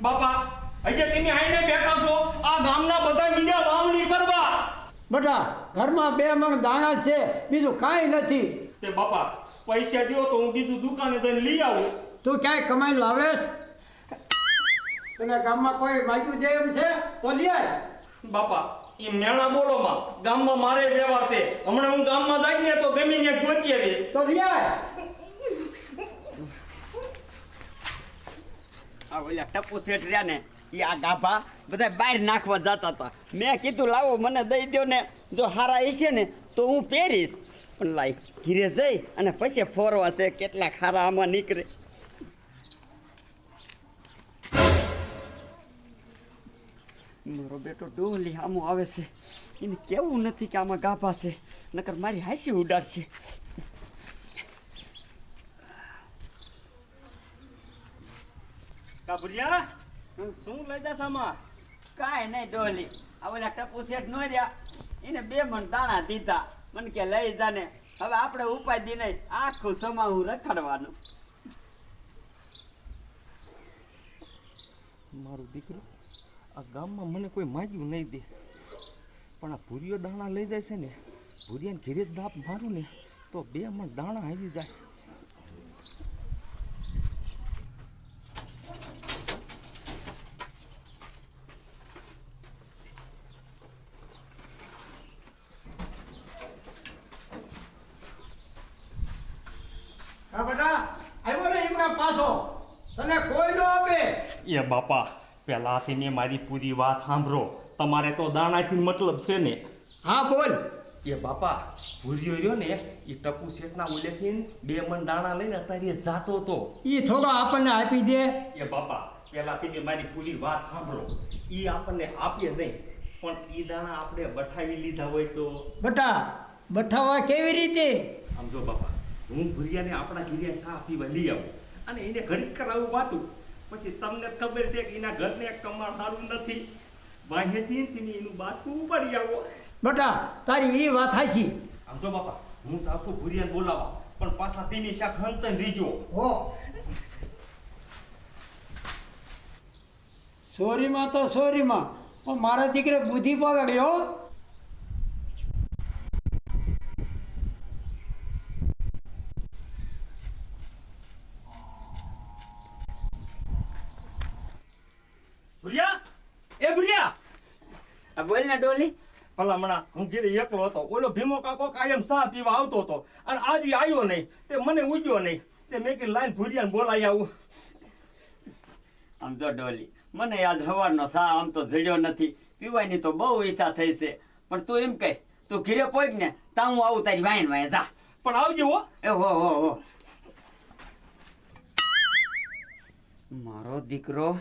બાપા અહીંયા તમે આઈને બેઠા છો આ ગામના બધા મીડિયા વાવણી કરવા. બેટા ઘરમાં 2 મણ દાણા છે, બીજું કાંઈ નથી. તે બાપા પૈસા દ્યો તો હું બીજું દુકાને જઈને લઈ આવું. તું ક્યાંય કમાઈ લાવેશ? તને ગામમાં કોઈ માગ્યું દે એમ છે તો લઈ આય. બાપા એ મેણા બોલોમાં ગામમાં મારે વ્યવહાર છે. હમણાં હું ગામમાં જઈને તો ગમી ને ગોતી આવી તો લઈ આય. આ ઓલા ટપુ શેઠ રહ્યા ને એ આ ગાભા બધા બહાર નાખવા જતા હતા. મેં કીધું લાવો મને દઈ દો ને, જો હારા હશે ને તો હું પહેરીશ. પણ લાઈ ઘીરે જઈ અને પછી ફોરવા છે કેટલા ખારા આમાં નીકળે. મારો બેટો ડોલી આમો આવે છે, એને કેવું નથી કે આમાં ગાભા છે, નકર મારી હાસી ઉડાડશે. કાબરિયા શું લઈ જા સામા? કાંઈ નહીં ડોલી, આ ઓલા ટપુ શેઠ નો રહ્યા એને 2 મણ દાણા દીધા, મને કે લઈ જાને. હવે આપણે ઉપાધિ નહીં, આખું સમાવું રખડવાનું. મારું દીકરું આ ગામમાં મને કોઈ માગ્યું નહીં દે, પણ આ ભૂરિયો દાણા લઈ જાય છે ને, ભૂરિયાને ઘેરે જ દાપ મારું ને તો 2 મણ દાણા આવી જાય. હા બેટા આવ્યો ને એમના પાછો, તને કોઈ ન આપે. એ બાપા પહેલાથી ને મારી પૂરી વાત સાંભળો. તમારે તો દાણાથી મતલબ છે ને. હા બોલ. એ બાપા ભૂરિયો રહ્યો ને એ ટપુ શેઠના ઓલેથી 2 મણ દાણા લઈને અત્યારે જાતો હતો. ઈ થોડો આપણને આપી દે. એ બાપા પહેલાથી ને મારી પૂરી વાત સાંભળો. એ આપણને આપીએ નહીં, પણ એ દાણા આપણે બઠાવી લીધા હોય તો. બેટા બઠાવા કેવી રીતે? આમ જો બાપા, હું ભૂરિયાને આપણા ઘીરે ચા પીવા લઈ આવું અને એને ઘડીક કરાવું વાતું, પછી તમને ખબર છે કે એના ઘરને કમાણ સારું નથી, બાહેથી તમે એનું બાચકું ઉપાડી આવો. બેટા તારી એ વાત હાચી. આમ જો બાપા, હું જાઉં છું ભૂરિયાને બોલાવવા, પણ પાછા તેની શાક હંતન રીજો. હો સોરીમાં તો સોરીમાં, પણ મારા દીકરે બુદ્ધિ પકડ્યો. ભૂરિયા, એ ભૂરિયા! આ બોલ ને ડોલી. ભલા હમણાં હું ઘેરે એકલો હતો, ઓલો ભીમો કાકો કાયમ ચા પીવા આવતો હતો અને આજે આવ્યો નહીં, તે મને ઉગ્યો નહીં, તે મેં કે લાઈન ભૂરિયાને બોલાવી આવું. આમ જો ડોલી, મને આજ સવારનો સા આમ તો જડ્યો નથી, પીવાની તો બહુ ઈચ્છા થઈ છે, પણ તું એમ કહે તું ઘીરે પોઈક ને તા હું આવું તારી વાઈન વાય જા. પણ આવજે હો. એ હો મારો દીકરો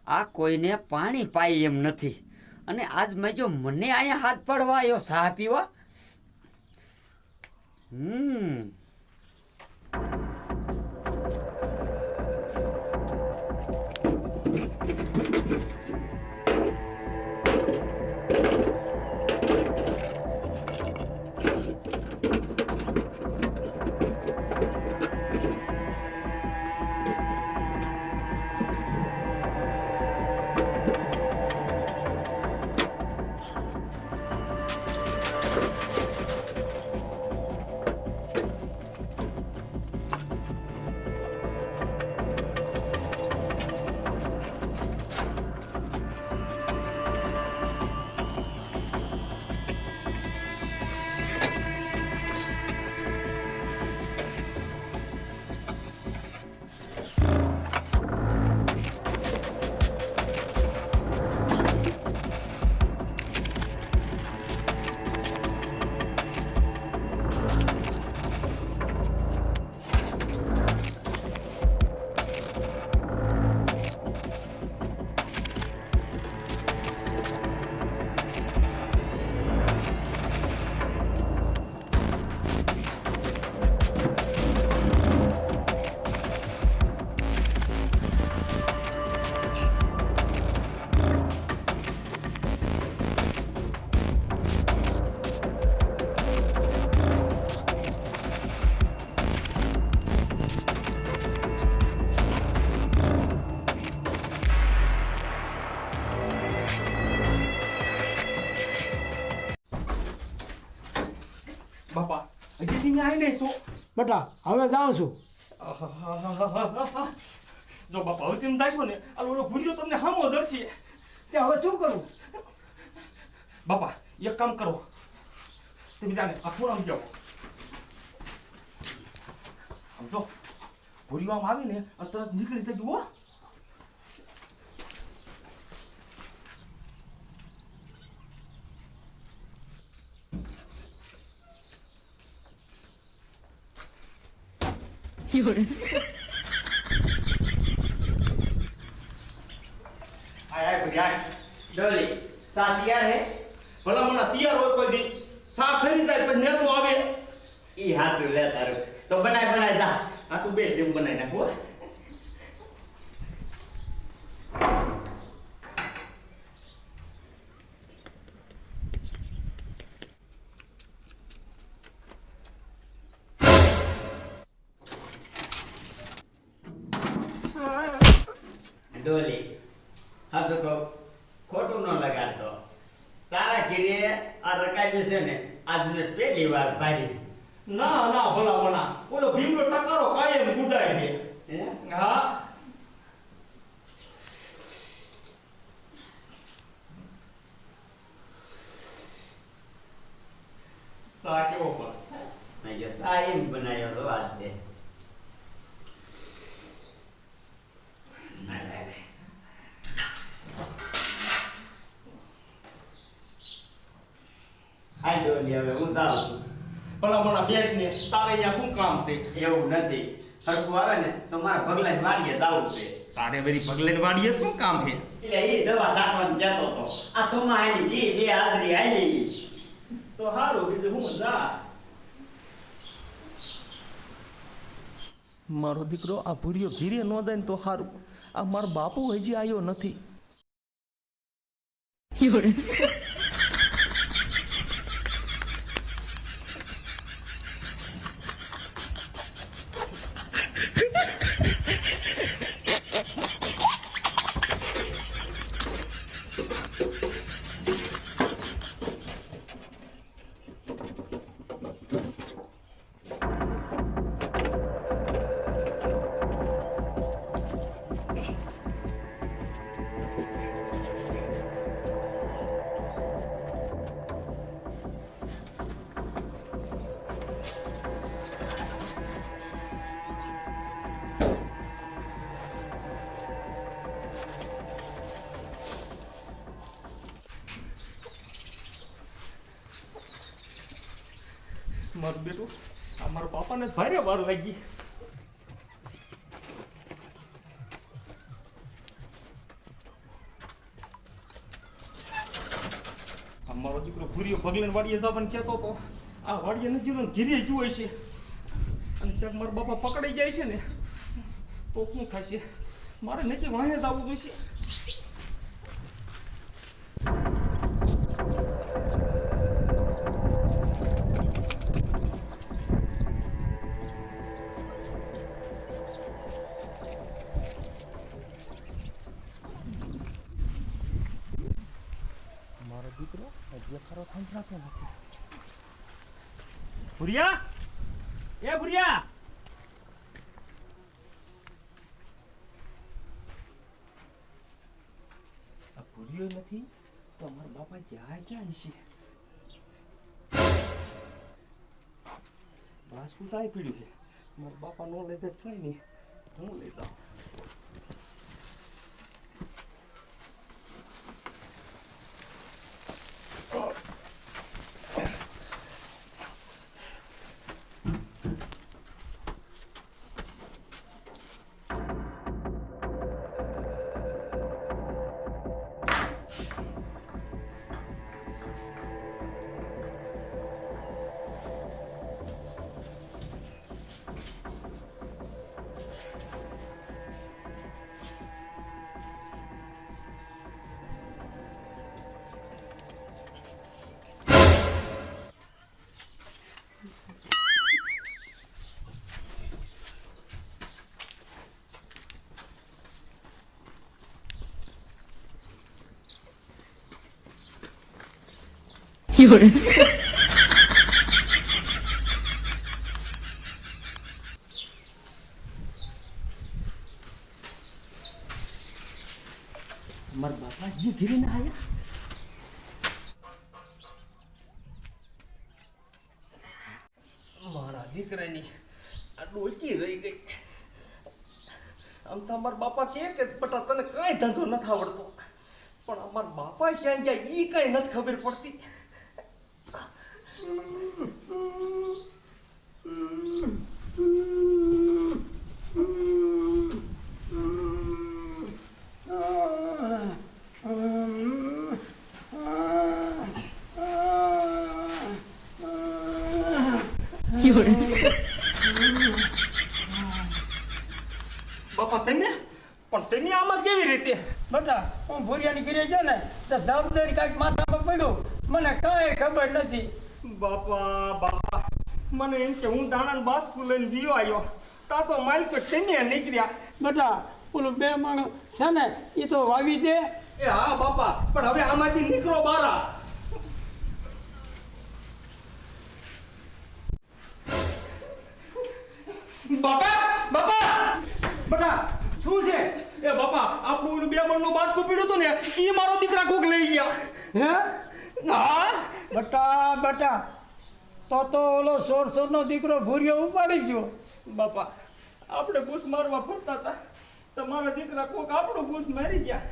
આ કોઈને પાણી પાય એમ નથી, અને આજ મેં જો મને અહીંયા હાથ પડવા આવ્યો ચા પીવા. તમે આવીને છો બેટા હવે જાઉં છું. જો બાપા હવે તેમ જાય છો ને આ ઓલો ભૂર્યો તમને હામો જડશે. તે હવે શું કરું? બાપા એક કામ કરો, તમે જાને આ ખૂણામાં જાઓ. સમજો ભૂર્યો આમ આવીને તરત નીકળી જજો હો. આય ભૂર્યા ડોલી સા તૈયાર હે? ભલા મને તૈયાર હોય કોઈ દી સાફ થઈ જાય પછી નેસો આવે. ઈ હાથું લે તારું તો બનાય જા. આ તું બેસ જેવું બનાવી નાખ હો. ડોલી હાથું કહું ખોટું ન લગાડતો. તારા ઘીરે આ રકાબી છે ને આજ મેં પહેલી વાર પાડી. ના ના ભલા મણા ઓલો ભીમનો ટકારો કાયમ ગુડાય છે. હે? હા સા કેવો પણ મેં કીધું, સા એમ બનાવ્યો તો આજ તે. ના, લે. હાલ ડોલી હવે હું જાઉં છું. ભલા મણા બેસ ને તારે અહીંયા શું કામ છે? એવું નથી, સરખું આવે ને તો મારા ભગલાને વાડીએ જાવું છે. તારે વેરી પગલે વાડીએ શું કામ છે? એટલે એ દવા છાંટવાનું કહેતો હતો. આ સોમાહાની જી બે હાજરી આલી. તો હારું બીજું હું જા. મારો દીકરો આ ભૂરિયો ઘીરે ન જાય ને તો હારું. આ મારો બાપુ હજી આવ્યો નથી. મારું બેટું આ મારા પાપાને ભારે વાર લાગી. આ મારો દીકરો ભૂરિયો ભગલેન વાડીએ જવાનું કહેતો હતો. આ વાડીએ નથી ગયો ને ઘીરે જ હોય છે. અને શાક મારા બાપા પકડાઈ જાય છે ને તો શું થશે? મારે નથી વાહે જ આવવું જોઈશે. મારો દીકરો હજી ખરો સંભળાતો નથી. ભૂરિયા, એ ભૂરિયા, આ ભૂરિયો નથી તો અમારા બાપા જાય ક્યાં છે? બાસકું તાઈ પીડ્યું છે. મારા બાપા નો લઈ જાય કઈ નહીં, હું લઈ જાઉં. મારા બાપા જે ઘીરે ના આયા. મારા દીકરાની આ ડોકી રહી ગઈ. આમ તો અમારા બાપા કે બટા તને કાંઈ ધંધો નથી આવડતો, પણ અમારા બાપા ક્યાંય જાય એ કાંઈ નથી ખબર પડતી. બાપા તમે પણ તમે આમાં કેવી રીતે? બેટા હું ભૂરિયાની ઘરે ગયો ને તો જવાબદારી કાંઈક માથામાં પડ્યું, મને કાંઈ ખબર નથી. બાપા મને એમ કે હું દાણાને બાસ્કુ લઈને વિયો આવ્યો, તા તો મારી તો તમે નીકળ્યા. બેટા ઓલું બે માણસ છે ને એ તો વાવી દે. એ હા બાપા, પણ હવે આમાંથી નીકળો બારા. બાપા બેટા શું છે? એ બાપા આપણું ઓલું બે મણનું બાસ્કુ પીડ્યું હતું ને એ મારો દીકરા કોક લઈ ગયા. હે હા બેટા તો ઓલો સોરસોરનો દીકરો ભૂરિયો ઉપાડી ગયો. બાપા આપણે બૂસ મારવા ફરતા હતા તો મારા દીકરા કોક આપણો બૂસ મારી ગયા.